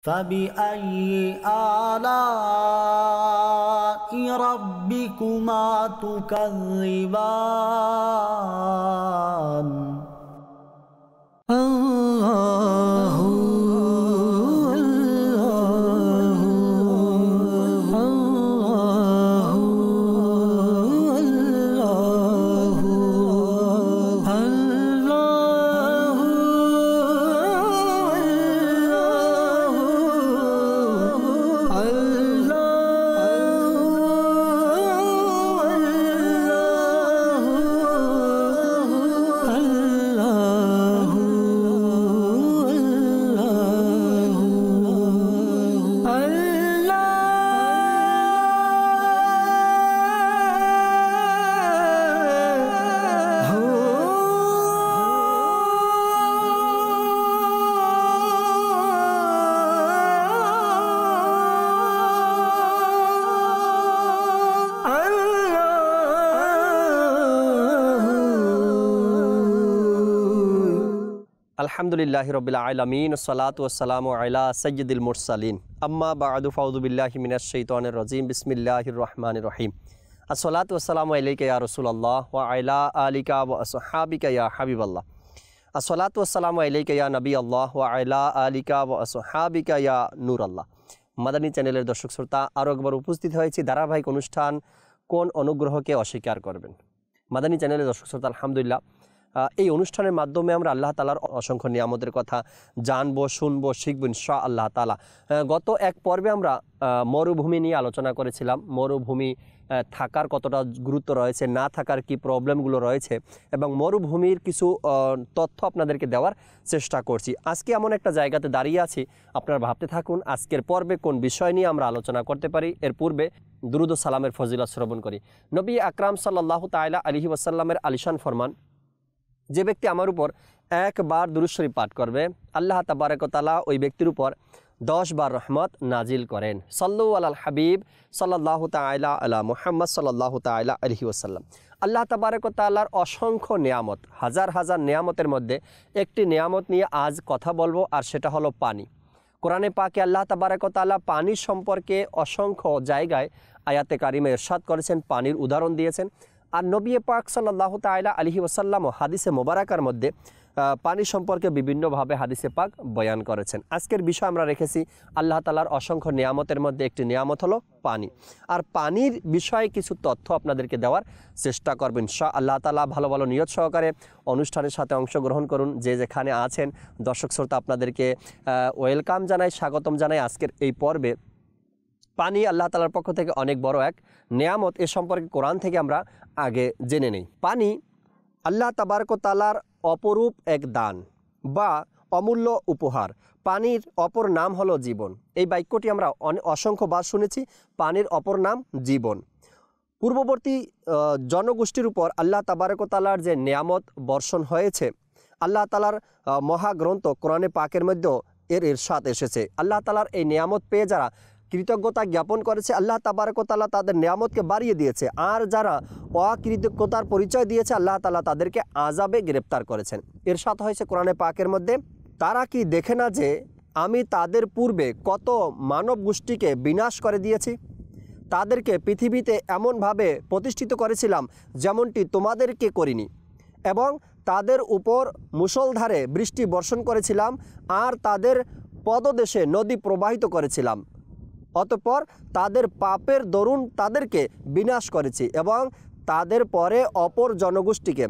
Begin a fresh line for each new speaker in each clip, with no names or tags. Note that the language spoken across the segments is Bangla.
فبأي آلاء ربكما تكذبان
আলহামদুলিল্লাহি রাব্বিল আলামিন আসসালাতু ওয়াসসালামু আলা সাইয়্যিদিল মুরসালিন আম্মা বা'দু ফাউযু বিল্লাহি মিনাশ শাইতানির রাজীম বিসমিল্লাহির রহমানির রহিম আসসালাতু ওয়াসসালামু আলাইকা ইয়া রাসূলুল্লাহ ওয়া আলা আলিকা ওয়া আসহাবিকা ইয়া হাবিবাল্লাহ আসসালাতু ওয়াসসালামু আলাইকা ইয়া নবিয়াল্লাহ ওয়া আলা আলিকা ওয়া আসহাবিকা ইয়া নূরাল্লাহ। মাদানী চ্যানেলের দর্শক শ্রোতা, আরও একবার উপস্থিত হয়েছি ধারাবাহিক অনুষ্ঠান কোন অনুগ্রহকে অস্বীকার করবেন। মাদানী চ্যানেলের দর্শক শ্রোতা, আলহামদুলিল্লাহ এই অনুষ্ঠানের মাধ্যমে আমরা আল্লাহ তাআলার অসংখ্য নিয়ামতের কথা জানবো, শুনবো, শিখবো ইনশাআল্লাহ তাআলা। গত এক পর্বে আমরা মরুভূমি নিয়ে আলোচনা করেছিলাম। মরুভূমি থাকার কতটা গুরুত্ব রয়েছে, না থাকার কি প্রবলেমগুলো রয়েছে, এবং মরুভূমির কিছু তথ্য আপনাদেরকে দেওয়ার চেষ্টা করছি। আজকে এমন একটা জায়গাতে দাঁড়িয়ে আছি, আপনারা ভাবতে থাকুন আজকের পর্বে কোন বিষয় নিয়ে আমরা আলোচনা করতে পারি। এর পূর্বে দুরুদ ও সালামের ফজিলত শ্রবণ করি। নবী আকরাম সাল্লাল্লাহু তাআলা আলাইহি ওয়াসাল্লামের আলিশান ফরমান, যে ব্যক্তি আমার উপর একবার দুরূদ শরীফ পাঠ করবে, আল্লাহ তাবারক ওয়া তাআলা ওই ব্যক্তির উপর 10 বার রহমত নাজিল করেন। সাল্লু আলাল হাবিব সাল্লাল্লাহু তাআলা আলা মুহাম্মদ সাল্লাল্লাহু তাআলা আলাইহি ওয়াসাল্লাম। আল্লাহ তাবারক ওয়া তাআলার অসংখ্য নিয়ামত, হাজার হাজার নিয়ামতের মধ্যে একটি নিয়ামত নিয়ে আজ কথা বলবো, আর সেটা হলো পানি। কোরআনে পাকে আল্লাহ তাবারক ওয়া তাআলা পানির সম্পর্কে অসংখ্য জায়গায় আয়াতে কারিমে ইরশাদ করেছেন, পানির উদাহরণ দিয়েছেন। আর নবী পাক সাল্লাল্লাহু তাআলা আলাইহি ওয়াসাল্লাম হাদিসে মোবারকার মধ্যে পানি সম্পর্কে বিভিন্নভাবে হাদিসে পাক বয়ান করেছেন। আজকের বিষয় আমরা রেখেছি আল্লাহ তাআলার অসংখ্য নিয়ামতের মধ্যে একটি নিয়ামত হলো পানি। আর পানির বিষয়ে কিছু তথ্য আপনাদেরকে দেওয়ার চেষ্টা করবেন ইনশাআল্লাহ তাআলা। ভালো ভালো নিয়ত সহকারে অনুষ্ঠানের সাথে অংশগ্রহণ করুন। যে যেখানে আছেন দর্শক শ্রোতা, আপনাদেরকে ওয়েলকাম জানাই, স্বাগতম জানাই আজকের এই পর্বে। পানি আল্লাহ তাআলার পক্ষ থেকে অনেক বড় এক নেয়ামত, এ সম্পর্কে কোরআন থেকে আমরা আগে জেনে নেই। পানি আল্লাহ তাবারক ওয়া তাআলার অপরূপ এক দান বা অমূল্য উপহার। পানির অপর নাম হলো জীবন। এই বাক্যটি আমরা অসংখ্যবার শুনেছি, পানির অপর নাম জীবন। পূর্ববর্তী জনগোষ্ঠীর উপর আল্লাহ তাবারক ওয়া তাআলার যে নেয়ামত বর্ষণ হয়েছে, আল্লাহ তাআলার মহাগ্রন্থ কোরআনে পাকের মধ্যেও এর ইরশাদ এসেছে। আল্লাহ তাআলার এই নেয়ামত পেয়ে যারা কৃতজ্ঞতা জ্ঞাপন করেছে, আল্লাহ তাবারক ওয়া তাআলা তাদের নেয়ামতকে বাড়িয়ে দিয়েছে। আর যারা অকৃতজ্ঞতার পরিচয় দিয়েছে, আল্লাহ তাআলা তাদেরকে আযাবে গ্রেপ্তার করেছেন। ইরশাদ হয়েছে কোরআনে পাকের মধ্যে, তারা কি দেখে না যে আমি তাদের পূর্বে কত মানব গোষ্ঠীকে বিনাশ করে দিয়েছি? তাদেরকে পৃথিবীতে এমনভাবে প্রতিষ্ঠিত করেছিলাম যেমনটি তোমাদেরকে করিনি, এবং তাদের উপর মুষলধারে বৃষ্টি বর্ষণ করেছিলাম, আর তাদের পদদেশে নদী প্রবাহিত করেছিলাম। অতঃপর তাদের পাপের দরুন তাদেরকে বিনাশ করেছি, এবং তাদের পরে অপর জনগোষ্ঠীকে,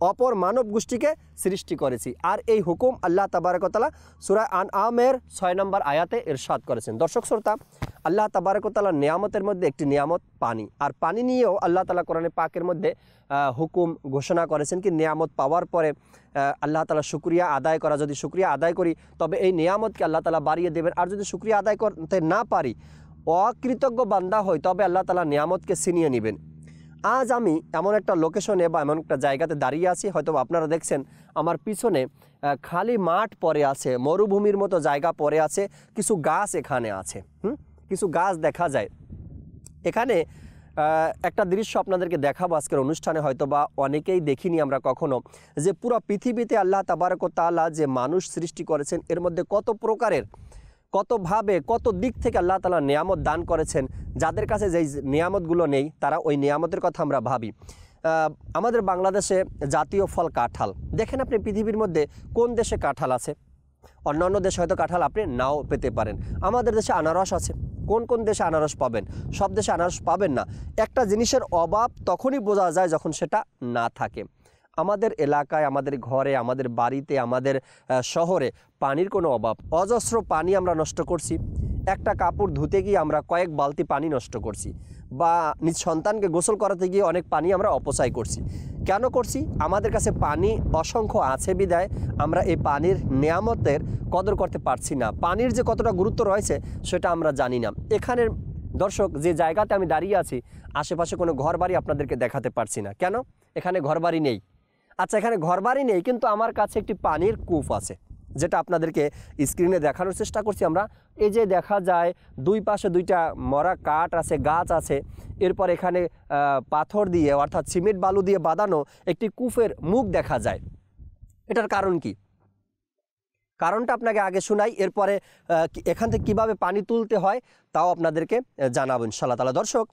অপর মানব গোষ্ঠীকে সৃষ্টি করেছি। আর এই হুকুম আল্লাহ তাবারক ওয়া তাআলা সূরা আনআমের 6 নম্বর আয়াতে ইরশাদ করেছেন। দর্শক শ্রোতা, আল্লাহ তাবারক ওয়া তাআলার নিয়ামতের মধ্যে একটি নিয়ামত পানি। আর পানি নিয়েও আল্লাহ তাআলা কোরআনে পাকের মধ্যে হুকুম ঘোষণা করেছেন কি নিয়ামত পাওয়ার পরে আল্লাহ তাআলা শুকরিয়া আদায় করা। যদি শুকরিয়া আদায় করি তবে এই নিয়ামতকে আল্লাহ তাআলা বাড়িয়ে দেবেন, আর যদি শুকরিয়া আদায় করতে না পারি, অকৃতজ্ঞ বান্দা হই, তবে আল্লাহ তাআলা নিয়ামতকে ছিনিয়ে নেবেন। আজ আমি এমন একটা লোকেশনে বা এমন একটা জায়গাতে দাঁড়িয়ে আছি, হয়তো আপনারা দেখছেন আমার পিছনে খালি মাঠ পড়ে আছে, মরুভূমির মতো জায়গা পড়ে আছে, কিছু গাছ এখানে আছে, কিছু গাছ দেখা যায় এখানে। একটা দৃশ্য আপনাদেরকে দেখাবো আজকের অনুষ্ঠানে, হয়তো বা অনেকেই দেখিনি আমরা কখনো, যে পুরো পৃথিবীতে আল্লাহ তাবারক ওয়া তাআলা যে মানুষ সৃষ্টি করেছেন এর মধ্যে কত প্রকারের কতভাবে কত দিক থেকে আল্লাহ তাআলা নিয়ামত দান করেছেন। যাদের কাছে যেই নিয়ামতগুলো নেই তারা ওই নিয়ামতের কথা আমরা ভাবি। আমাদের বাংলাদেশে জাতীয় ফল কাঁঠাল। দেখেন আপনি পৃথিবীর মধ্যে কোন দেশে কাঁঠাল আছে? অন্যান্য দেশে হয়তো কাঁঠাল আপনি নাও পেতে পারেন। আমাদের দেশে আনারস আছে। কোন কোন দেশে আনারস পাবেন? সব দেশে আনারস পাবেন না। একটা জিনিসের অভাব তখনই বোঝা যায় যখন সেটা না থাকে। আমাদের এলাকায়, আমাদের ঘরে, আমাদের বাড়িতে, আমাদের শহরে পানির কোনো অভাব। অজস্র পানি আমরা নষ্ট করছি। একটা কাপড় ধুতে গিয়ে আমরা কয়েক বালতি পানি নষ্ট করছি, বা নিজ সন্তানকে গোসল করাতে গিয়ে অনেক পানি আমরা অপচয় করছি। কেন করছি? আমাদের কাছে পানি অসংখ্য আছে বিধায় আমরা এই পানির নিয়ামতের কদর করতে পারছি না। পানির যে কতটা গুরুত্ব রয়েছে সেটা আমরা জানি না। এখানের দর্শক, যে জায়গাতে আমি দাঁড়িয়ে আছি আশেপাশে কোনো ঘরবাড়ি আপনাদেরকে দেখাতে পারছি না। কেন? এখানে ঘরবাড়ি নেই। আচ্ছা, এখানে ঘরবাড়ি নেই, কিন্তু আমার কাছে একটি পানির কূপ আছে, যেটা আপনাদেরকে স্ক্রিনে দেখানোর চেষ্টা করছি আমরা। এই যে দেখা যায় দুই পাশে দুইটা মরা কাঠ আছে, গাছ আছে, এরপর এখানে পাথর দিয়ে অর্থাৎ সিমেন্ট বালু দিয়ে বাঁধানো একটি কূপের মুখ দেখা যায়। এটার কারণ কি? কারণটা আপনাকে আগে শোনাই, এরপরে এখান থেকে কীভাবে পানি তুলতে হয় তাও আপনাদেরকে জানাবো ইনশাআল্লাহ তাআলা। দর্শক,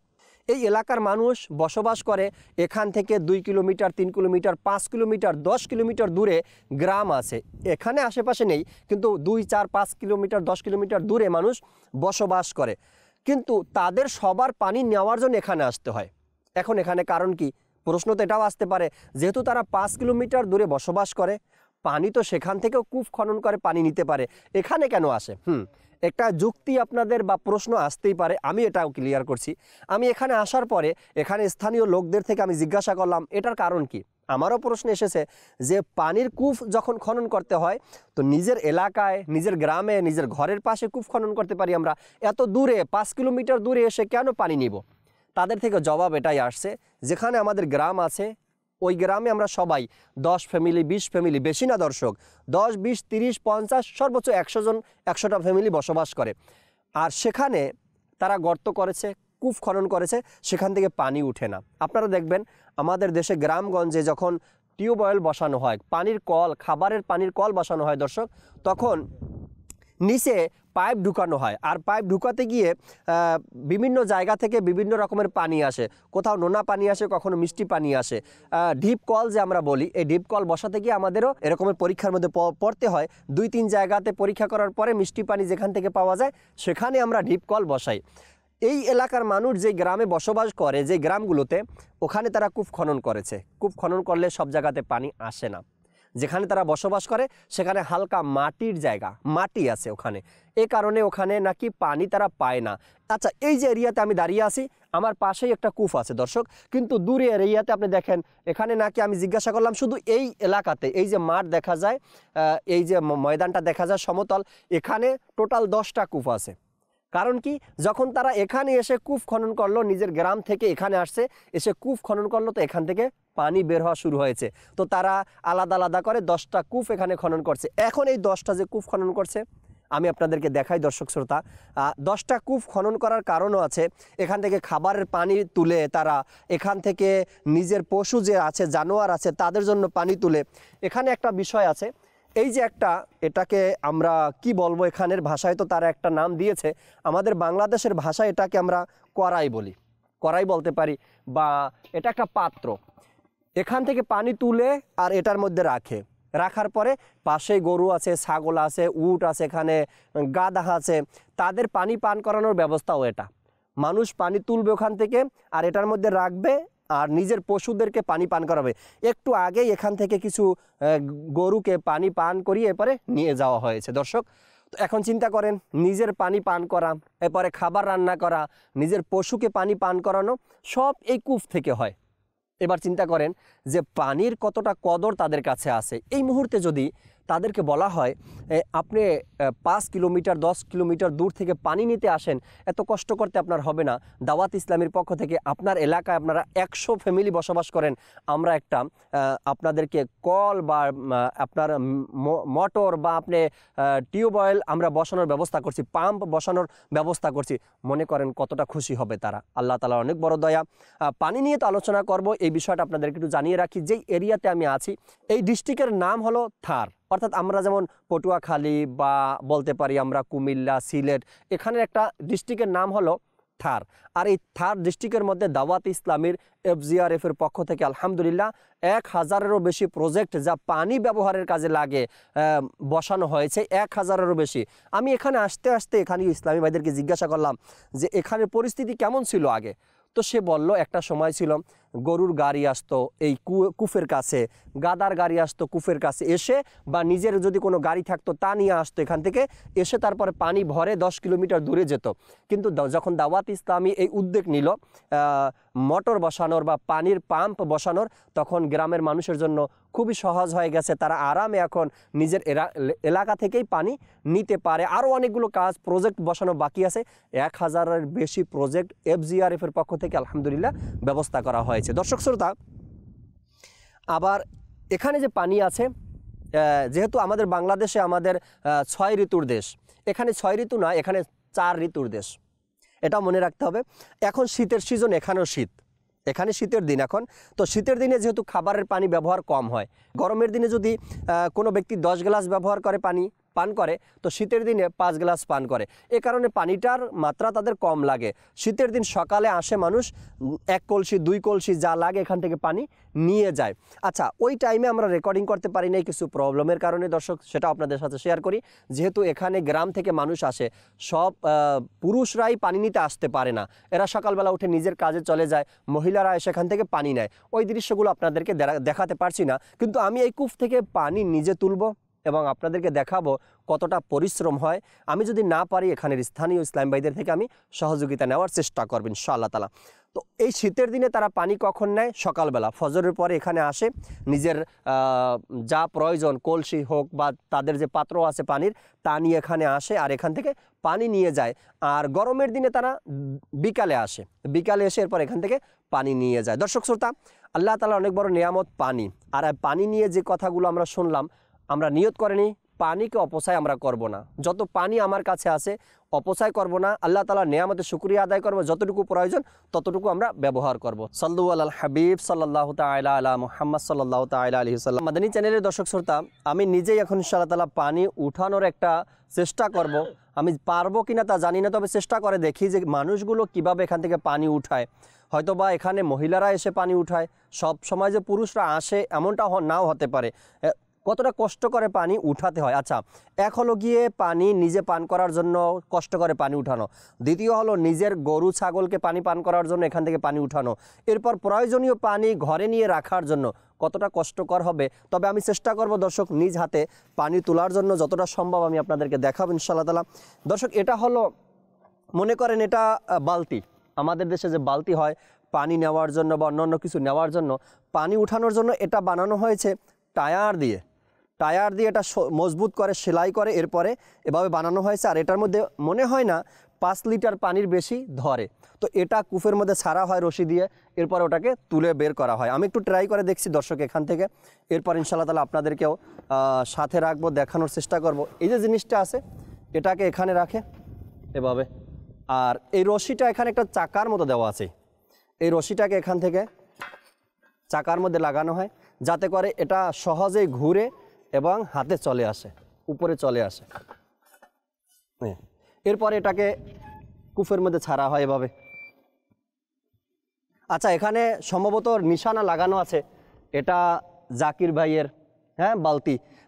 এই এলাকার মানুষ বসবাস করে। এখান থেকে 2 কিলোমিটার, 3 কিলোমিটার, 5 কিলোমিটার, 10 কিলোমিটার দূরে গ্রাম আছে। এখানে আশেপাশে নেই, কিন্তু 2, 4, 5 কিলোমিটার, 10 কিলোমিটার দূরে মানুষ বসবাস করে। কিন্তু তাদের সবার পানি নেওয়ার জন্য এখানে আসতে হয়। এখন এখানে কারণ কি? প্রশ্ন তো এটাও আসতে পারে, যেহেতু তারা 5 কিলোমিটার দূরে বসবাস করে, পানি তো সেখান থেকেও কূপ খনন করে পানি নিতে পারে, এখানে কেন আসে? একটা যুক্তি আপনাদের বা প্রশ্ন আসতেই পারে। আমি এটাও ক্লিয়ার করছি। আমি এখানে আসার পরে এখানে স্থানীয় লোকদের থেকে আমি জিজ্ঞাসা করলাম এটার কারণ কি। আমারও প্রশ্ন এসেছে যে পানির কূপ যখন খনন করতে হয় তো নিজের এলাকায়, নিজের গ্রামে, নিজের ঘরের পাশে কূপ খনন করতে পারি আমরা। এত দূরে 5 কিলোমিটার দূরে এসে কেন পানি নিব? তাদের থেকে জবাব এটাই আসছে, যেখানে আমাদের গ্রাম আছে ওই গ্রামে আমরা সবাই 10 ফ্যামিলি, 20 ফ্যামিলি, বেশি না দর্শক, 10, 20, 30, 50, সর্বোচ্চ 100 জন, 100টা ফ্যামিলি বসবাস করে। আর সেখানে তারা গর্ত করেছে, কূপ খনন করেছে, সেখান থেকে পানি উঠে না। আপনারা দেখবেন আমাদের দেশে গ্রামগঞ্জে যখন টিউবওয়েল বসানো হয়, পানির কল, খাবারের পানির কল বসানো হয় দর্শক, তখন নিচে পাইপ ঢুকানো হয়। আর পাইপ ঢুকাতে গিয়ে বিভিন্ন জায়গা থেকে বিভিন্ন রকমের পানি আসে। কোথাও নোনা পানি আসে, কখনো মিষ্টি পানি আসে। ডিপ কল যে আমরা বলি, এই ডিপ কল বসাতে গিয়ে আমাদেরও এরকমের পরীক্ষার মধ্যে পড়তে হয়। 2-3 জায়গাতে পরীক্ষা করার পরে মিষ্টি পানি যেখান থেকে পাওয়া যায় সেখানে আমরা ডিপ কল বসাই। এই এলাকার মানুষ যে গ্রামে বসবাস করে, যে গ্রামগুলোতে, ওখানে তারা কূপ খনন করেছে। কূপ খনন করলে সব জায়গাতে পানি আসে না। যেখানে তারা বসবাস করে সেখানে হালকা মাটির জায়গা, মাটি আছে ওখানে, এ কারণে ওখানে নাকি পানি তারা পায় না। আচ্ছা, এই যে এরিয়াতে আমি দাঁড়িয়ে আছি আমার পাশেই একটা কূপ আছে দর্শক, কিন্তু দূরে এরিয়াতে আপনি দেখেন এখানে নাকি, আমি জিজ্ঞাসা করলাম, শুধু এই এলাকাতে এই যে মাঠ দেখা যায়, এই যে ময়দানটা দেখা যায় সমতল, এখানে টোটাল 10টা কূপ আছে। কারণ কি? যখন তারা এখানে এসে কূপ খনন করলো, নিজের গ্রাম থেকে এখানে আসছে, এসে কূপ খনন করলো, তো এখান থেকে পানি বের হওয়া শুরু হয়েছে। তো তারা আলাদা আলাদা করে 10টা কূপ এখানে খনন করছে। এখন এই 10টা যে কূপ খনন করছে আমি আপনাদেরকে দেখাই দর্শক শ্রোতা। 10টা কূপ খনন করার কারণও আছে। এখান থেকে খাবারের পানি তুলে তারা, এখান থেকে নিজের পশু যে আছে, জানোয়ার আছে, তাদের জন্য পানি তুলে। এখানে একটা বিষয় আছে, এই যে একটা, এটাকে আমরা কি বলবো, এখানের ভাষায় তো তারা একটা নাম দিয়েছে, আমাদের বাংলাদেশের ভাষায় এটাকে আমরা কড়াই বলি, কড়াই বলতে পারি, বা এটা একটা পাত্র। এখান থেকে পানি তুলে আর এটার মধ্যে রাখার পরে পাশে গরু আছে, ছাগল আছে, উট আছে, এখানে গাধা আছে, তাদের পানি পান করানোর ব্যবস্থাও এটা। মানুষ পানি তুলবে ওখান থেকে আর এটার মধ্যে রাখবে আর নিজের পশুদেরকে পানি পান করাবে। একটু আগেই এখান থেকে কিছু গরুকে পানি পান করিয়ে এরপরে নিয়ে যাওয়া হয়েছে দর্শক। তো এখন চিন্তা করেন, নিজের পানি পান করা, এরপরে খাবার রান্না করা, নিজের পশুকে পানি পান করানো, সব এই কূপ থেকে হয়। এবার চিন্তা করেন যে পানির কতটা কদর তাদের কাছে আছে। এই মুহূর্তে যদি তাদেরকে বলা হয় আপনি 5 কিলোমিটার 10 কিলোমিটার দূর থেকে পানি নিতে আসেন, এত কষ্ট করতে আপনার হবে না। দাওয়াত ইসলামের পক্ষ থেকে আপনার এলাকায় আপনারা 100 ফ্যামিলি বসবাস করেন, আমরা একটা আপনাদেরকে কল বা আপনার মোটর বা আপনি টিউবওয়েল আমরা বসানোর ব্যবস্থা করছি, পাম্প বসানোর ব্যবস্থা করছি। মনে করেন কতটা খুশি হবে তারা। আল্লাহ তাআলার অনেক বড় দয়া। পানি নিয়ে তো আলোচনা করব, এই বিষয়টা আপনাদেরকে একটু জানিয়ে রাখি। যেই এরিয়াতে আমি আছি এই ডিস্ট্রিক্টের নাম হলো থার। অর্থাৎ আমরা যেমন পটুয়াখালী বা বলতে পারি আমরা কুমিল্লা, সিলেট, এখানের একটা ডিস্ট্রিক্টের নাম হলো থার। আর এই থার ডিস্ট্রিক্টের মধ্যে দাওয়াত ইসলামীর FGRF এর পক্ষ থেকে আলহামদুলিল্লাহ 1000-এরও বেশি প্রজেক্ট যা পানি ব্যবহারের কাজে লাগে বসানো হয়েছে, 1000-এরও বেশি। আমি এখানে আসতে আসতে এখানে ইসলামী ভাইদেরকে জিজ্ঞাসা করলাম যে এখানের পরিস্থিতি কেমন ছিল আগে। তো সে বলল একটা সময় ছিল গরুর গাড়ি আসতো এই কূপের কাছে, গাদার গাড়ি আসতো কূপের কাছে এসে, বা নিজের যদি কোনো গাড়ি থাকতো তা নিয়ে আসতো এখান থেকে এসে, তারপরে পানি ভরে 10 কিলোমিটার দূরে যেত। কিন্তু যখন দাওয়াত ইসলামী এই উদ্যোগ নিল মোটর বসানোর বা পানির পাম্প বসানোর, তখন গ্রামের মানুষের জন্য খুবই সহজ হয়ে গেছে। তারা আরামে এখন নিজের এলাকা থেকেই পানি নিতে পারে। আরও অনেকগুলো কাজ প্রজেক্ট বসানো বাকি আছে। 1000-এর বেশি প্রজেক্ট FGRF এর পক্ষ থেকে আলহামদুলিল্লাহ ব্যবস্থা করা হয়েছে। দর্শক শ্রোতা, আবার এখানে যে পানি আছে, যেহেতু আমাদের বাংলাদেশে আমাদের 6 ঋতুর দেশ, এখানে 6 ঋতু না, এখানে 4 ঋতুর দেশ, এটা মনে রাখতে হবে। এখন শীতের সিজন, এখানেও শীত, এখানে শীতের দিন এখন। তো শীতের দিনে যেহেতু খাবারের পানি ব্যবহার কম হয়, গরমের দিনে যদি কোনো ব্যক্তি 10 গ্লাস ব্যবহার করে পানি পান করে, তো শীতের দিনে 5 গ্লাস পান করে। এ কারণে পানিটার মাত্রা তাদের কম লাগে। শীতের দিন সকালে আসে মানুষ 1 কলসি 2 কলসি যা লাগে এখান থেকে পানি নিয়ে যায়। আচ্ছা, ওই টাইমে আমরা রেকর্ডিং করতে পারি নাই কিছু প্রবলেমের কারণে দর্শক, সেটা আপনাদের সাথে শেয়ার করি। যেহেতু এখানে গ্রাম থেকে মানুষ আসে, সব পুরুষরাই পানি নিতে আসতে পারে না, এরা সকালবেলা উঠে নিজের কাজে চলে যায়, মহিলারা সেখান থেকে পানি নেয়। ওই দৃশ্যগুলো আপনাদেরকে দেখাতে পারছি না, কিন্তু আমি এই কূপ থেকে পানি নিজে তুলব এবং আপনাদেরকে দেখাবো কতটা পরিশ্রম হয়। আমি যদি না পারি, এখানের স্থানীয় ইসলাম ভাইদের থেকে আমি সহযোগিতা নেওয়ার চেষ্টা করব ইনশাআল্লাহ তাআলা। তো এই শীতের দিনে তারা পানি কখন নেয়? সকালবেলা ফজরের পরে এখানে আসে, নিজের যা প্রয়োজন কলসি হোক বা তাদের যে পাত্র আছে পানির, তা নিয়ে এখানে আসে আর এখান থেকে পানি নিয়ে যায়। আর গরমের দিনে তারা বিকালে আসে, বিকালে এসে এরপর এখান থেকে পানি নিয়ে যায়। দর্শক শ্রোতা, আল্লাহ তাআলা অনেক বড় নিয়ামত পানি। আর পানি নিয়ে যে কথাগুলো আমরা শুনলাম, আমরা নিয়ত করে নিই পানিকে অপচয় আমরা করব না। যত পানি আমার কাছে আছে অপচয় করব না, আল্লাহ তাআলার নিয়ামতের শুকরিয়া আদায় করব, যতটুকু প্রয়োজন ততটুকু আমরা ব্যবহার করব। সাল্লু আলাল হাবিব সাল্লাল্লাহু তাআলা আলা মুহাম্মদ সাল্লাল্লাহু তাআলা আলাইহি ওয়াসাল্লাম। মাদানী চ্যানেলের দর্শক শ্রোতা, আমি নিজেই এখন ইনশাআল্লাহ তাআলা পানি উঠানোর একটা চেষ্টা করব। আমি পারবো কিনা তা জানি না, তবে চেষ্টা করে দেখি যে মানুষগুলো কিভাবে এখান থেকে পানি উঠায়। হয়তোবা এখানে মহিলারা এসে পানি উঠায়, সব সময় যে পুরুষরা আসে এমনটা নাও হতে পারে। কতটা কষ্ট করে পানি উঠাতে হয়। আচ্ছা, এক হলো গিয়ে পানি নিজে পান করার জন্য কষ্ট করে পানি উঠানো, দ্বিতীয় হলো নিজের গরু ছাগলকে পানি পান করার জন্য এখান থেকে পানি উঠানো, এরপর প্রয়োজনীয় পানি ঘরে নিয়ে রাখার জন্য কতটা কষ্টকর হবে। তবে আমি চেষ্টা করব দর্শক নিজ হাতে পানি তোলার জন্য, যতটা সম্ভব আমি আপনাদেরকে দেখাবো ইনশাআল্লাহ তাআলা। দর্শক, এটা হলো, মনে করেন এটা বালতি, আমাদের দেশে যে বালতি হয় পানি নেওয়ার জন্য বা অন্যান্য কিছু নেওয়ার জন্য, পানি উঠানোর জন্য এটা বানানো হয়েছে টায়ার দিয়ে এটা মজবুত করে সেলাই করে এরপরে এভাবে বানানো হয়েছে। আর এটার মধ্যে মনে হয় না 5 লিটার পানির বেশি ধরে। তো এটা কূপের মধ্যে ছাড়া হয় রশি দিয়ে, এরপর ওটাকে তুলে বের করা হয়। আমি একটু ট্রাই করে দেখছি দর্শক এখান থেকে, এরপর ইনশাআল্লাহ তাআলা আপনাদেরকেও সাথে রাখবো, দেখানোর চেষ্টা করব। এই যে জিনিসটা আছে এটাকে এখানে রাখে এভাবে, আর এই রশিটা এখানে একটা চাকার মতো দেওয়া আছে, এই রশিটাকে এখান থেকে চাকার মধ্যে লাগানো হয় যাতে করে এটা সহজেই ঘুরে এবং হাতে চলে আসে, উপরে চলে আসে। এরপরে এটাকে কূপের মধ্যে ছাড়া হয় এভাবে। আচ্ছা, এখানে সম্ভবত নিশানা লাগানো আছে, এটা জাকির ভাইয়ের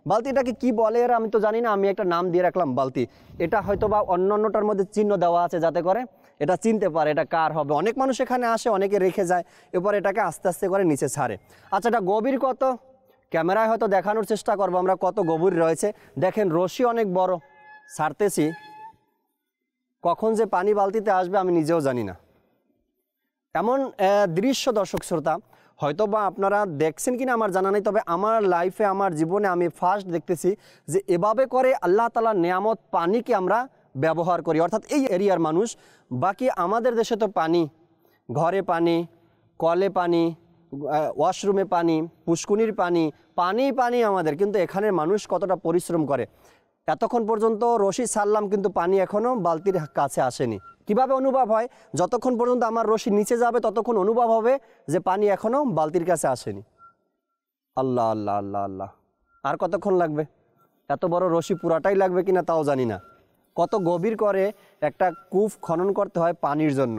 বালতিটাকে কি বলে এর আমি তো জানি না, আমি একটা নাম দিয়ে রাখলাম বালতি। এটা হয়তো বা অন্যান্যটার মধ্যে চিহ্ন দেওয়া আছে যাতে করে এটা চিনতে পারে এটা কার হবে। অনেক মানুষ এখানে আসে, অনেকে রেখে যায়, এরপর এটাকে আস্তে আস্তে করে নিচে ছাড়ে। আচ্ছা, এটা গভীর কত? ক্যামেরায় হয়তো দেখানোর চেষ্টা করবো আমরা কত গভীর রয়েছে। দেখেন রশি অনেক বড়, ছাড়তেছি, কখন যে পানি বালতিতে আসবে আমি নিজেও জানি না। এমন দৃশ্য দর্শক শ্রোতা হয়তো বা আপনারা দেখছেন কিনা আমার জানা নেই, তবে আমার লাইফে, আমার জীবনে আমি ফার্স্ট দেখতেছি যে এভাবে করে আল্লাহ তাআলার নিয়ামত পানিকে আমরা ব্যবহার করি, অর্থাৎ এই এরিয়ার মানুষ। বাকি আমাদের দেশে তো পানি, ঘরে পানি, কলে পানি, ওয়াশরুমে পানি, পুষ্কুনির পানি, পানি আমাদের। কিন্তু এখানের মানুষ কতটা পরিশ্রম করে। এতক্ষণ পর্যন্ত রশি ছাড়লাম কিন্তু পানি এখনও বালতির কাছে আসেনি। কিভাবে অনুভব হয়? যতক্ষণ পর্যন্ত আমার রশি নিচে যাবে ততক্ষণ অনুভব হবে যে পানি এখনও বালতির কাছে আসেনি। আল্লাহ আল্লাহ আল্লাহ আল্লাহ, আর কতক্ষণ লাগবে? এত বড় রশি পুরাটাই লাগবে কিনা তাও জানি না। কত গভীর করে একটা কূপ খনন করতে হয় পানির জন্য।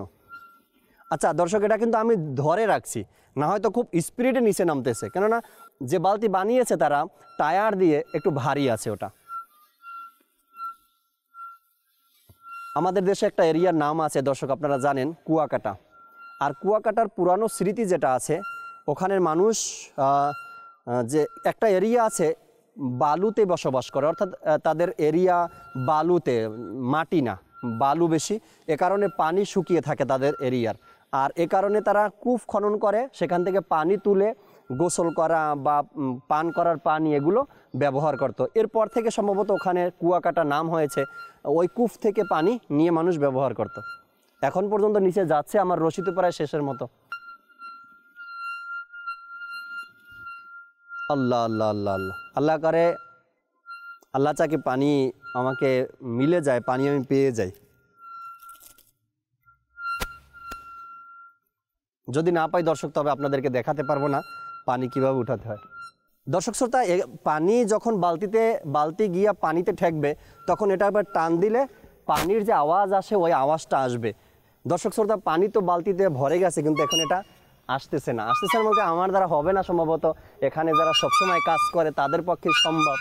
আচ্ছা দর্শক, এটা কিন্তু আমি ধরে রাখছি, না হয়তো খুব স্পিডে নিচে নামতেছে, কেননা যে বালতি বানিয়েছে তারা টায়ার দিয়ে একটু ভারী আছে ওটা। আমাদের দেশে একটা এরিয়ার নাম আছে দর্শক, আপনারা জানেন, কুয়াকাটা। আর কুয়াকাটার পুরানো স্মৃতি যেটা আছে, ওখানের মানুষ যে একটা এরিয়া আছে বালুতে বসবাস করে, অর্থাৎ তাদের এরিয়া বালুতে, মাটি না, বালু বেশি, এ কারণে পানি শুকিয়ে থাকে তাদের এরিয়ার। আর এ কারণে তারা কূপ খনন করে, সেখান থেকে পানি তুলে গোসল করা বা পান করার পানি এগুলো ব্যবহার করত। এরপর থেকে সম্ভবত ওখানে কুয়াকাটা নাম হয়েছে, ওই কূপ থেকে পানি নিয়ে মানুষ ব্যবহার করত। এখন পর্যন্ত নিচে যাচ্ছে, আমার রশিতে প্রায় শেষের মতো। আল্লাহ আল্লাহ আল্লাহ আল্লাহ আল্লাহ করে আল্লাহ চাকে পানি আমাকে মিলে যায়, পানি আমি পেয়ে যাই। যদি না পাই দর্শক, তবে আপনাদেরকে দেখাতে পারবো না পানি কিভাবে উঠাতে হয়। দর্শক শ্রোতা, পানি যখন বালতি গিয়া পানিতে ঠেকবে, তখন এটা আবার টান দিলে পানির যে আওয়াজ আসে ওই আওয়াজটা আসবে। দর্শক শ্রোতা, পানি তো বালতিতে ভরে গেছে, কিন্তু এখন এটা আসতেছে না। বলতে আমার দ্বারা হবে না সম্ভবত, এখানে যারা সবসময় কাজ করে তাদের পক্ষে সম্ভব।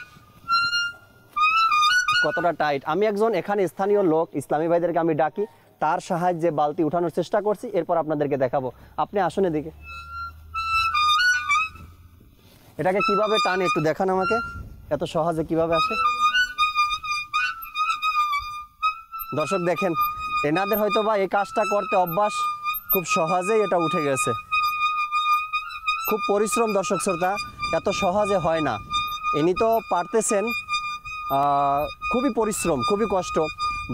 কতটা টাইট! আমি একজন এখানে স্থানীয় লোক, ইসলামী ভাইদেরকে আমি ডাকি, তার সাহায্যে বালতি উঠানোর চেষ্টা করছি, এরপর আপনাদেরকে দেখাবো। আপনি আসুন এদিকে। এটাকে কিভাবে টানে একটু দেখান আমাকে, এত সহজে কিভাবে আসে। দর্শক দেখেন, এনাদের হয়তো বা এই কাজটা করতে অভ্যাস, খুব সহজেই এটা উঠে গেছে। খুব পরিশ্রম দর্শক শ্রোতা, এত সহজে হয় না। ইনি তো পারতেছেন, খুবই পরিশ্রম, খুবই কষ্ট,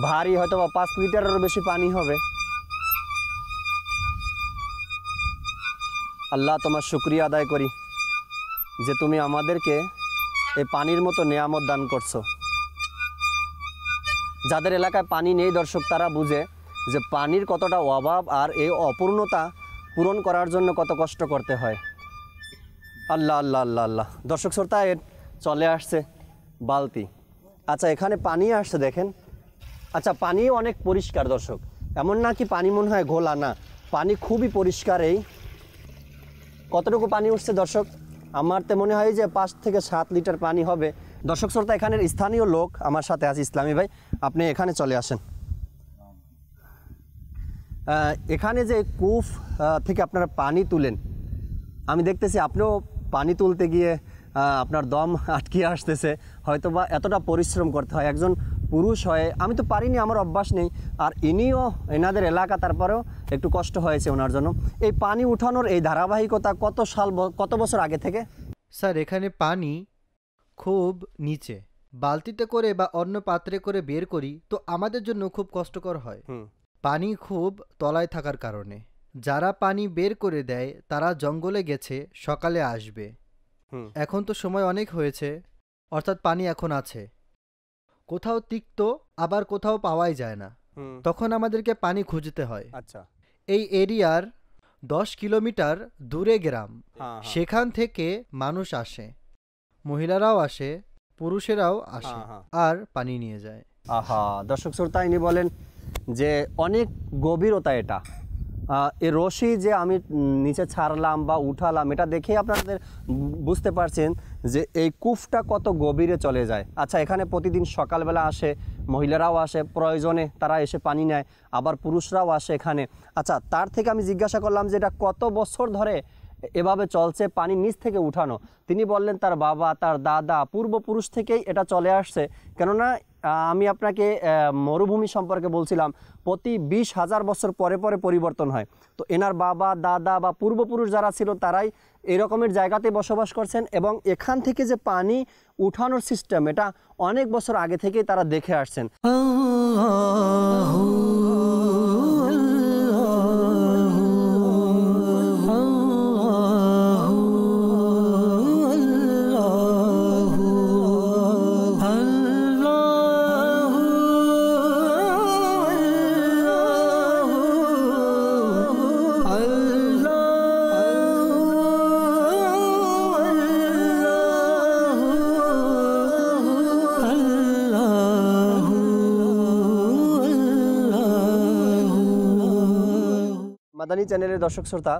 ভারী, হয়তো বা 5 লিটারেরও বেশি পানি হবে। আল্লাহ, তোমার শুকরিয়া আদায় করি যে তুমি আমাদেরকে এই পানির মতো নেয়ামত দান করছো। যাদের এলাকায় পানি নেই দর্শক, তারা বুঝে যে পানির কতটা অভাব, আর এই অপূর্ণতা পূরণ করার জন্য কত কষ্ট করতে হয়। আল্লাহ আল্লাহ আল্লাহ আল্লাহ। দর্শক শ্রোতা, চলে আসছে বালতি। আচ্ছা, এখানে পানি আসছে দেখেন। আচ্ছা, পানিও অনেক পরিষ্কার দর্শক, এমন না কি পানি মনে হয় ঘোলা, না, পানি খুবই পরিষ্কার। এই কতটুকু পানি উঠছে দর্শক, আমার তো মনে হয় যে 5 থেকে 7 লিটার পানি হবে। দর্শক শ্রোতা, এখানের স্থানীয় লোক আমার সাথে আছে, ইসলামী ভাই, আপনি এখানে চলে আসেন। এখানে যে কূপ থেকে আপনারা পানি তুলেন, আমি দেখতেছি আপনিও পানি তুলতে গিয়ে আপনার দম আটকে আসতেছে, হয়তো বা এতটা পরিশ্রম করতে হয় একজন পুরুষ হয়ে। আমি তো পারিনি, আমার অভ্যাস নেই। আর ইনিও, এনাদের এলাকা, তারপরেও একটু কষ্ট হয়েছে ওনার জন্য। এই পানি উঠানোর এই ধারাবাহিকতা কত বছর আগে থেকে?
স্যার, এখানে পানি খুব নিচে, বালতিতে করে বা অন্য পাত্রে করে বের করি তো আমাদের জন্য খুব কষ্টকর হয়। পানি খুব তলায় থাকার কারণে যারা পানি বের করে দেয় তারা জঙ্গলে গেছে, সকালে আসবে। এখন তো সময় অনেক হয়েছে, অর্থাৎ পানি এখন আছে, কোথাও তিক্ত, আবার কোথাও পাওয়াই যায় না, তখন আমাদেরকে পানি খুঁজতে হয়।
আচ্ছা,
এই এরিয়ার 10 কিলোমিটার দূরে গ্রাম, সেখান থেকে মানুষ আসে, মহিলারাও আসে, পুরুষেরাও আসে, আর পানি নিয়ে যায়।
আহা, দর্শক শ্রোতা, ইনি বলেন যে অনেক গভীরতা এটা। এই রশি যে আমি নিচে ছাড়লাম বা উঠালাম, এটা দেখে আপনাদের বুঝতে পারছেন যে এই কূপটা কত গভীরে চলে যায়। আচ্ছা, এখানে প্রতিদিন সকালবেলা আসে, মহিলারাও আসে, প্রয়োজনে তারা এসে পানি নেয়, আবার পুরুষরাও আসে এখানে। আচ্ছা, তার থেকে আমি জিজ্ঞাসা করলাম যে এটা কত বছর ধরে এভাবে চলছে পানি নিচ থেকে উঠানো। তিনি বললেন তার বাবা, তার দাদা, পূর্বপুরুষ থেকেই এটা চলে আসছে। কেননা আমি আপনাকে মরুভূমি সম্পর্কে বলছিলাম, প্রতি 20,000 বছর পরে পরে পরিবর্তন হয়। তো এনার বাবা, দাদা বা পূর্বপুরুষ যারা ছিল তারাই এই রকমের জায়গাতে বসবাস করছেন, এবং এখান থেকে যে পানি উঠানোর সিস্টেম, এটা অনেক বছর আগে থেকেই তারা দেখে আসছেন। মাদানী চ্যানেলের দর্শক শ্রোতা,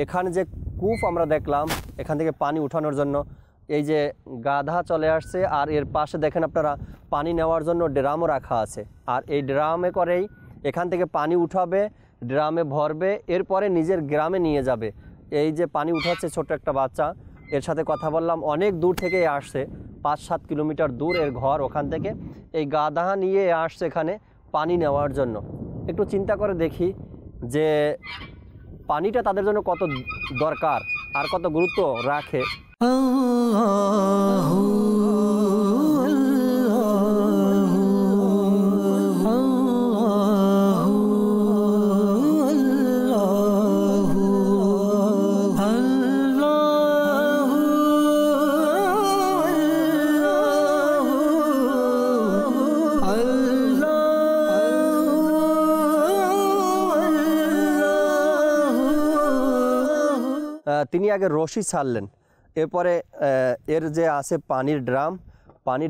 এখানে যে কূপ আমরা দেখলাম, এখান থেকে পানি উঠানোর জন্য এই যে গাধা চলে আসছে, আর এর পাশে দেখেন আপনারা পানি নেওয়ার জন্য ড্রামও রাখা আছে। আর এই ড্রামে করেই এখান থেকে পানি উঠাবে, ড্রামে ভরবে, এরপরে নিজের গ্রামে নিয়ে যাবে। এই যে পানি উঠাচ্ছে ছোট্ট একটা বাচ্চা, এর সাথে কথা বললাম, অনেক দূর থেকে আসছে, 5-7 কিলোমিটার দূর এর ঘর। ওখান থেকে এই গাধা নিয়ে আসছে এখানে পানি নেওয়ার জন্য। একটু চিন্তা করে দেখি যে পানিটা তাদের জন্য কত দরকার আর কত গুরুত্ব রাখে। তিনি আগে রশি ছাড়লেন, এরপরে এর যে আছে পানির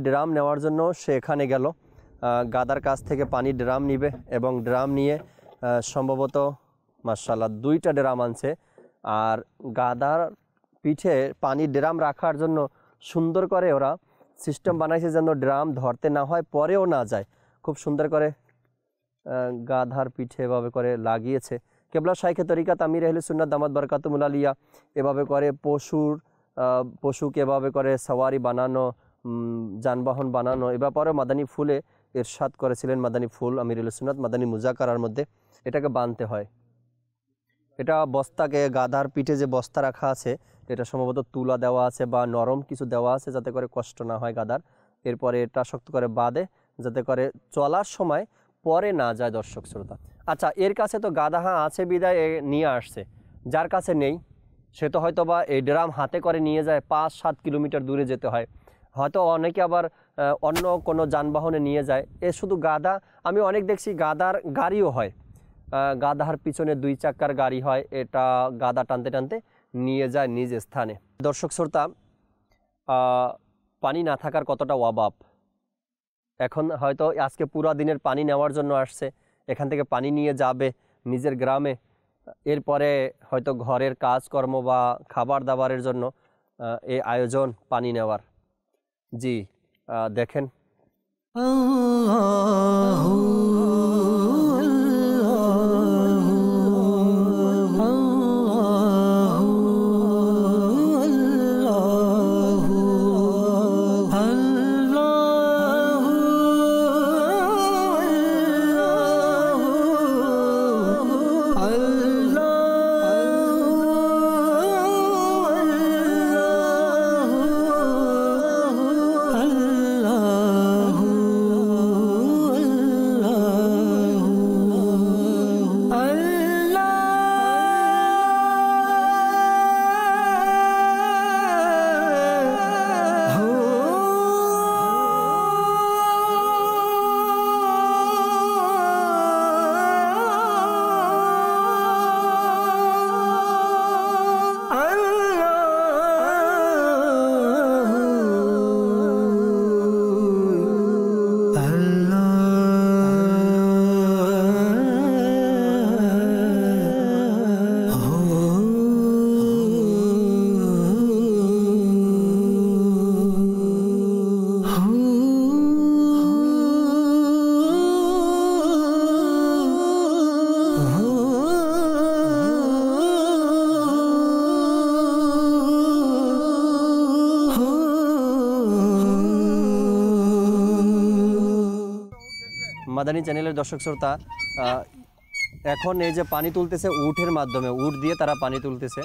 ড্রাম নেওয়ার জন্য সে এখানে গেল, গাদার কাছ থেকে পানির ড্রাম নিবে এবং ড্রাম নিয়ে সম্ভবত মাশাআল্লাহ 2টা ড্রাম আনছে। আর গাদার পিঠে পানির ড্রাম রাখার জন্য সুন্দর করে ওরা সিস্টেম বানাইছে যেন ড্রাম ধরতে না হয়, পরেও না যায়। খুব সুন্দর করে গাধার পিঠে এভাবে করে লাগিয়েছে। কেবলা শাইখে তরিকাত আমির আহলে সুন্নাত দামাত বারাকাতুহুল আলিয়া এভাবে করে পশুকে এভাবে করে সওয়ারি বানানো, যানবাহন বানানো। এ ব্যাপারে মাদানী ফুলে ইরশাদ করেছিলেন, মাদানী ফুল আমির আহলে সুন্নাত মাদানী মুজাকারার মধ্যে এটাকে বানতে হয়। এটা বস্তাকে, গাধার পিঠে যে বস্তা রাখা আছে এটা সম্ভবত তুলা দেওয়া আছে বা নরম কিছু দেওয়া আছে যাতে করে কষ্ট না হয় গাধার। এরপরে এটা শক্ত করে বাঁধে যাতে করে চলার সময় পরে না যায়। দর্শক শ্রোতা, আচ্ছা, এর কাছে তো গাধা আছে বিদায় নিয়ে আসছে, যার কাছে নেই সে তো হয়তো বা এই ড্রাম হাতে করে নিয়ে যায়, 5-7 কিলোমিটার দূরে যেতে হয়। হয়তো অনেকে আবার অন্য কোনো যানবাহনে নিয়ে যায়। এ শুধু গাধা, আমি অনেক দেখছি গাধার গাড়িও হয়, গাধার পিছনে 2 চাকার গাড়ি হয়, এটা গাধা টানতে টানতে নিয়ে যায় নিজ স্থানে। দর্শক শ্রোতা, পানি না থাকার কতটা অভাব। এখন হয়তো আজকে পুরা দিনের পানি নেওয়ার জন্য আসছে, এখান থেকে পানি নিয়ে যাবে নিজের গ্রামে, এরপরে হয়তো ঘরের কাজকর্ম বা খাবার দাবারের জন্য এই আয়োজন পানি নেওয়ার। জি দেখেন, মাদানী চ্যানেলের দর্শক শ্রোতা, এখন এই যে পানি তুলতেছে উটের মাধ্যমে, উট দিয়ে তারা পানি তুলতেছে।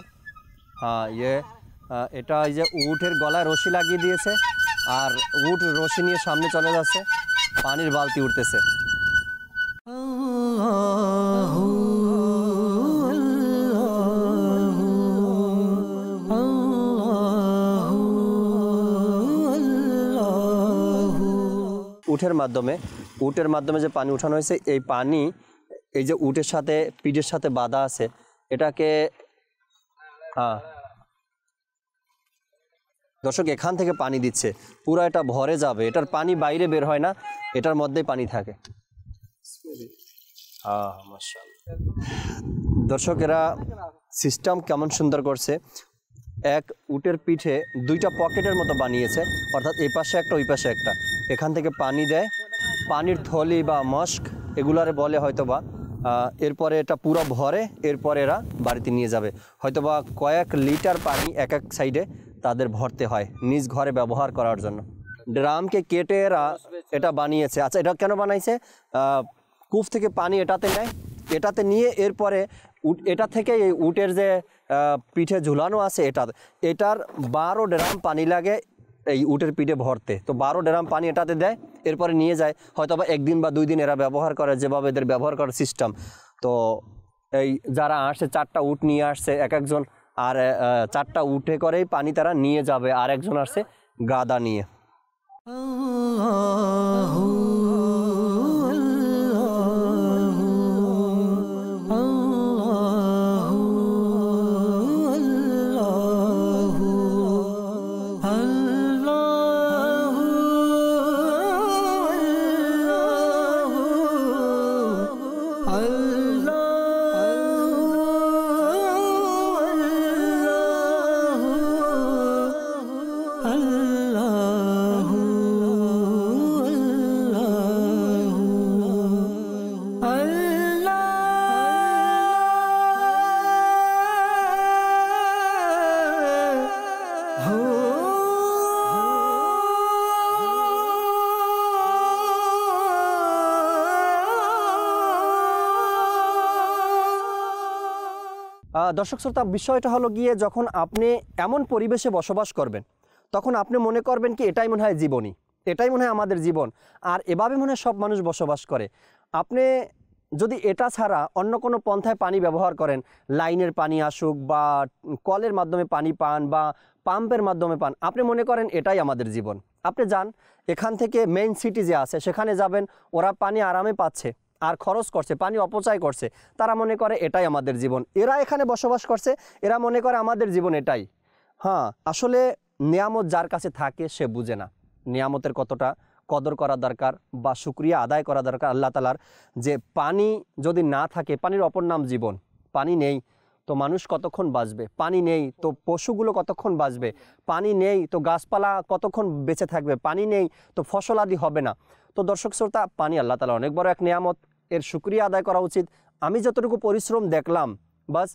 এটা এই যে উটের গলায় রশি লাগিয়ে দিয়েছে, আর উট রশি নিয়ে সামনে চলে যাচ্ছে, পানির বালতি উঠতেছে। উটের মাধ্যমে যে পানি উঠানো হয়েছে, এই পানি এই যে উটের সাথে পিঠের সাথে বাঁধা আছে, এটাকে দর্শক এখান থেকে পানি দিচ্ছে, পুরো এটা ভরে যাবে, এটার পানি বাইরে বের হয় না, এটার মধ্যেই পানি থাকে। মাশাআল্লাহ। দর্শকেরা সিস্টেম কেমন সুন্দর করছে, এক উটের পিঠে দুইটা পকেটের মতো বানিয়েছে, অর্থাৎ এই পাশে একটা ওই পাশে একটা। এখান থেকে পানি দেয়, পানির থলি বা মস্ক এগুলারে বলে হয়তোবা। এরপরে এটা পুরো ভরে এরপরে এরা বাড়িতে নিয়ে যাবে। হয়তোবা কয়েক লিটার পানি এক এক সাইডে তাদের ভরতে হয় নিজ ঘরে ব্যবহার করার জন্য। ড্রামকে কেটে এরা এটা বানিয়েছে। আচ্ছা, এটা কেন বানাইছে? কূপ থেকে পানি এটাতে নেয়, এটাতে নিয়ে এরপরে এটা থেকে এই উটের যে পিঠে ঝুলানো আছে এটার 12 ড্রাম পানি লাগে এই উটের পিঠে ভরতে। তো 12 ড্রাম পানি এটাতে দেয়, এরপরে নিয়ে যায়। হয়তো বা একদিন বা 2 দিন এরা ব্যবহার করে, যেভাবে এদের ব্যবহার করার সিস্টেম। তো এই যারা আসছে 4টা উট নিয়ে আসছে এক একজন, আর 4টা উঠে করেই পানি তারা নিয়ে যাবে। আর একজন আসছে গাদা নিয়ে। দর্শক শ্রোতা, বিষয়টা হলো গিয়ে যখন আপনি এমন পরিবেশে বসবাস করবেন তখন আপনি মনে করবেন কি এটাই মনে হয় জীবনী, এটাই মনে হয় আমাদের জীবন, আর এভাবে মনে হয় সব মানুষ বসবাস করে। আপনি যদি এটা ছাড়া অন্য কোনো পন্থায় পানি ব্যবহার করেন, লাইনের পানি আসুক বা কলের মাধ্যমে পানি পান বা পাম্পের মাধ্যমে পান, আপনি মনে করেন এটাই আমাদের জীবন। আপনি যান এখান থেকে মেইন সিটি যে আছে সেখানে যাবেন, ওরা পানি আরামে পাচ্ছে আর খরচ করছে, পানি অপচয় করছে, তারা মনে করে এটাই আমাদের জীবন। এরা এখানে বসবাস করছে, এরা মনে করে আমাদের জীবন এটাই। হ্যাঁ, আসলে নিয়ামত যার কাছে থাকে সে বুঝে না নিয়ামতের কতটা কদর করা দরকার বা শুকরিয়া আদায় করা দরকার আল্লাহ তাআলার। যে পানি যদি না থাকে, পানির অপর নাম জীবন। পানি নেই তো মানুষ কতক্ষণ বাঁচবে, পানি নেই তো পশুগুলো কতক্ষণ বাঁচবে, পানি নেই তো গাছপালা কতক্ষণ বেঁচে থাকবে, পানি নেই তো ফসল আদি হবে না। তো দর্শক শ্রোতা, পানি আল্লাহ তাআলা অনেক বড় এক নিয়ামত, এর শুকরিয়া আদায় করা উচিত। আমি যতটুকু পরিশ্রম দেখলাম, বাস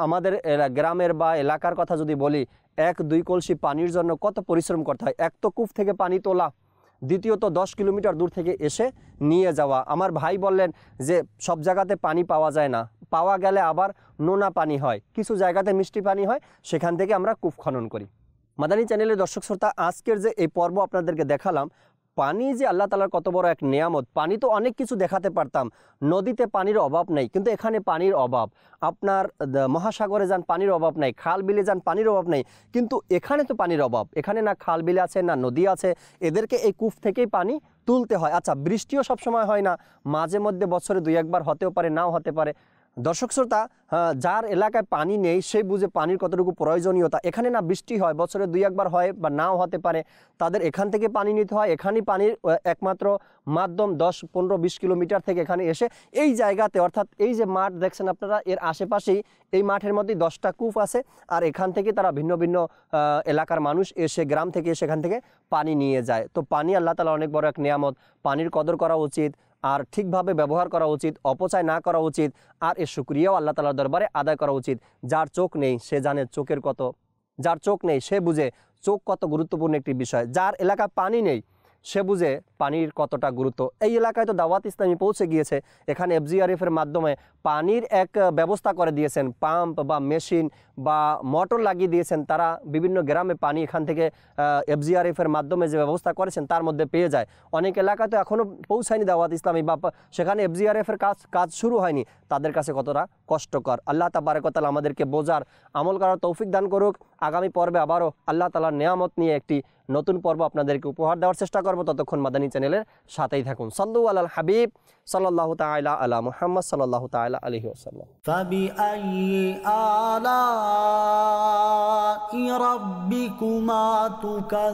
আমাদের গ্রামের বা এলাকার কথা যদি বলি, 1-2 কলসি পানির জন্য কত পরিশ্রম করতে হয়। এক তো কূপ থেকে পানি তোলা, দ্বিতীয়ত 10 কিলোমিটার দূর থেকে এসে নিয়ে যাওয়া। আমার ভাই বললেন যে সব জায়গাতে পানি পাওয়া যায় না, পাওয়া গেলে আবার নোনা পানি হয়, কিছু জায়গাতে মিষ্টি পানি হয়, সেখান থেকে আমরা কূপ খনন করি। মাদানী চ্যানেলের দর্শক শ্রোতা, আজকের যে এই পর্ব আপনাদেরকে দেখালাম, পানি যে আল্লাহ তাআলার কত বড় এক নিয়ামত। পানি তো অনেক কিছু দেখাতে পারতাম, নদীতে পানির অভাব নেই, কিন্তু এখানে পানির অভাব। আপনার মহাসাগরে যান, পানির অভাব নাই, খাল বিলে যান, পানির অভাব নেই, কিন্তু এখানে তো পানির অভাব। এখানে না খাল বিল আছে না নদী আছে, এদেরকে এই কূপ থেকেই পানি তুলতে হয়। আচ্ছা, বৃষ্টিও সবসময় হয় না, মাঝে মধ্যে বছরে 2-1 বার হতেও পারে, নাও হতে পারে। দর্শক শ্রোতা, যার এলাকায় পানি নেই সে বুঝে পানির কতটুকু প্রয়োজনীয়তা। এখানে না বৃষ্টি হয়, বছরে 2-1 বার হয় বা নাও হতে পারে, তাদের এখান থেকে পানি নিতে হয়। এখানেই পানির একমাত্র মাধ্যম 10-15-20 কিলোমিটার থেকে এখানে এসে এই জায়গাতে, অর্থাৎ এই যে মাঠ দেখছেন আপনারা, এর আশেপাশেই এই মাঠের মধ্যেই 10টা কূপ আছে, আর এখান থেকে তারা ভিন্ন ভিন্ন এলাকার মানুষ এসে, গ্রাম থেকে এসে এখান থেকে পানি নিয়ে যায়। তো পানি আল্লাহ তাআলা অনেক বড় এক নিয়ামত, পানির কদর করা উচিত আর ঠিকভাবে ব্যবহার করা উচিত, অপচয় না করা উচিত, আর এর শুকরিয়াও আল্লাহ তাআলার দরবারে আদায় করা উচিত। যার চোখ নেই সে জানে চোখের কত, যার চোখ নেই সে বুঝে চোখ কত গুরুত্বপূর্ণ একটি বিষয়। যার এলাকায় পানি নেই সে বুঝে পানির কতটা গুরুত্ব। এই এলাকায় তো দাওয়াত ইসলামী পৌঁছে গিয়েছে, এখানে FGRF-এর মাধ্যমে পানির এক ব্যবস্থা করে দিয়েছেন, পাম্প বা মেশিন বা মোটর লাগিয়ে দিয়েছেন। তারা বিভিন্ন গ্রামে পানি এখান থেকে FGRF-এর মাধ্যমে যে ব্যবস্থা করেছেন তার মধ্যে পেয়ে যায়। অনেক এলাকায় তো এখনও পৌঁছায়নি দাওয়াত ইসলামী, বা সেখানে FGRF-এর কাজ শুরু হয়নি, তাদের কাছে কতটা কষ্টকর। আল্লাহ তাবারক ওয়া তাআলা আমাদেরকে বোঝার, আমল করার তৌফিক দান করুক। আগামী পর্বে আবারও আল্লাহ তাআলার নেয়ামত নিয়ে একটি নতুন পর্ব আপনাদেরকে উপহার দেওয়ার চেষ্টা করব। ততক্ষণ মাদানী চ্যানেলের সাথেই থাকুন। সাল্লু আলাল হাবিব সাল্লাল্লাহু তাআলা আলা মুহাম্মদ সাল্লাল্লাহু তাআলা আলাইহি ওয়াসাল্লাম।
فبأي آلاء ربكما تكذبان